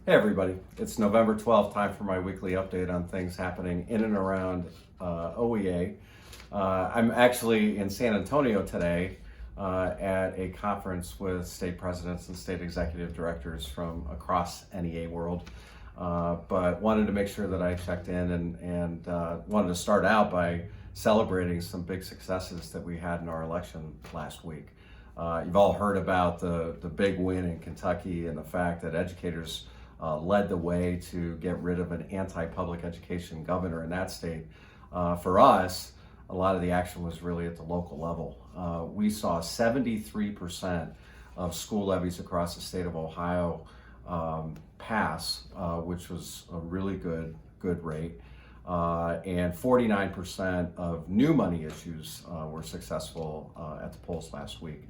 Hey everybody, it's November 12th, time for my weekly update on things happening in and around OEA. I'm actually in San Antonio today at a conference with state presidents and state executive directors from across NEA world. But wanted to make sure that I checked in and wanted to start out by celebrating some big successes that we had in our election last week. You've all heard about the big win in Kentucky and the fact that educators led the way to get rid of an anti-public education governor in that state. For us, a lot of the action was really at the local level. We saw 73% of school levies across the state of Ohio pass, which was a really good rate. And 49% of new money issues were successful at the polls last week.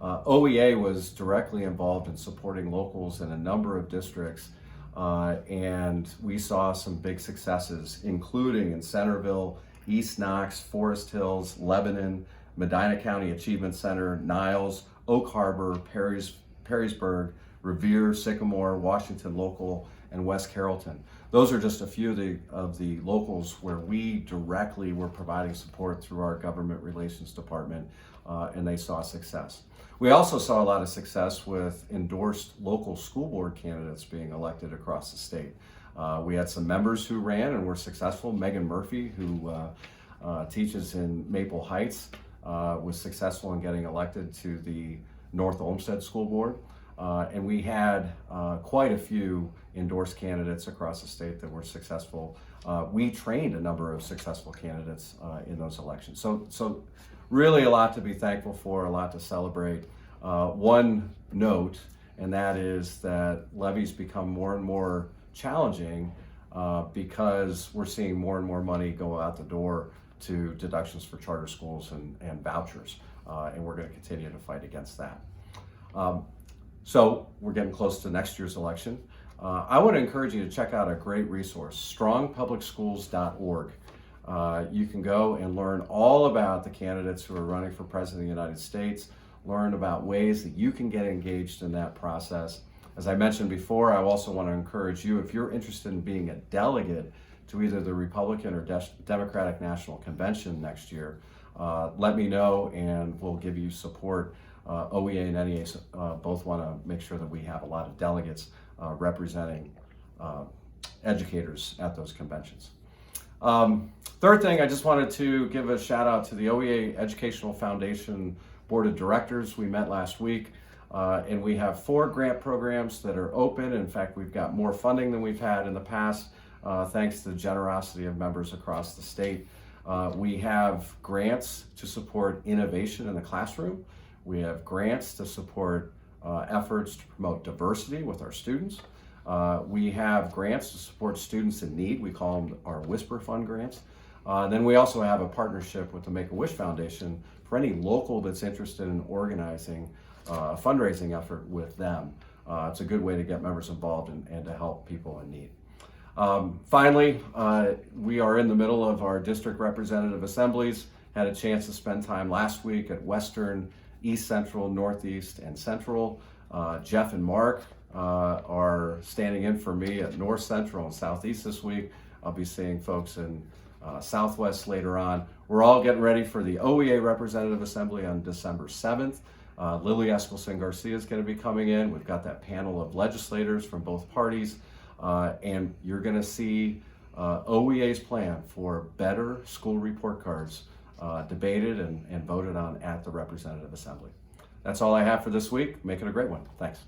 OEA was directly involved in supporting locals in a number of districts, and we saw some big successes, including in Centerville, East Knox, Forest Hills, Lebanon, Medina County Achievement Center, Niles, Oak Harbor, Perrysburg, Revere, Sycamore, Washington Local, and West Carrollton. Those are just a few of the locals where we directly were providing support through our government relations department, and they saw success. We also saw a lot of success with endorsed local school board candidates being elected across the state. We had some members who ran and were successful. Megan Murphy, who teaches in Maple Heights, was successful in getting elected to the North Olmsted School Board. And we had quite a few endorsed candidates across the state that were successful. We trained a number of successful candidates in those elections. So really a lot to be thankful for, a lot to celebrate. One note, and that is that levies become more and more challenging because we're seeing more and more money go out the door to deductions for charter schools and vouchers. And we're going to continue to fight against that. So we're getting close to next year's election. I want to encourage you to check out a great resource, strongpublicschools.org. You can go and learn all about the candidates who are running for president of the United States, learn about ways that you can get engaged in that process. As I mentioned before, I also want to encourage you, if you're interested in being a delegate to either the Republican or Democratic National Convention next year, let me know and we'll give you support. OEA and NEA both want to make sure that we have a lot of delegates representing educators at those conventions. Third thing, I just wanted to give a shout out to the OEA Educational Foundation Board of Directors. We met last week, and we have 4 grant programs that are open. In fact, we've got more funding than we've had in the past, thanks to the generosity of members across the state. We have grants to support innovation in the classroom. We have grants to support efforts to promote diversity with our students. We have grants to support students in need. We call them our Whisper Fund grants. Then we also have a partnership with the Make-A-Wish Foundation for any local that's interested in organizing a fundraising effort with them. It's a good way to get members involved and to help people in need. Finally, we are in the middle of our district representative assemblies. Had a chance to spend time last week at Western, East Central, Northeast, and Central. Jeff and Mark are standing in for me at North Central and Southeast this week. I'll be seeing folks in Southwest later on. We're all getting ready for the OEA Representative Assembly on December 7th. Lily Eskelsen Garcia is going to be coming in. We've got that panel of legislators from both parties, and you're going to see OEA's plan for better school report cards debated and voted on at the Representative Assembly. That's all I have for this week. Make it a great one. Thanks.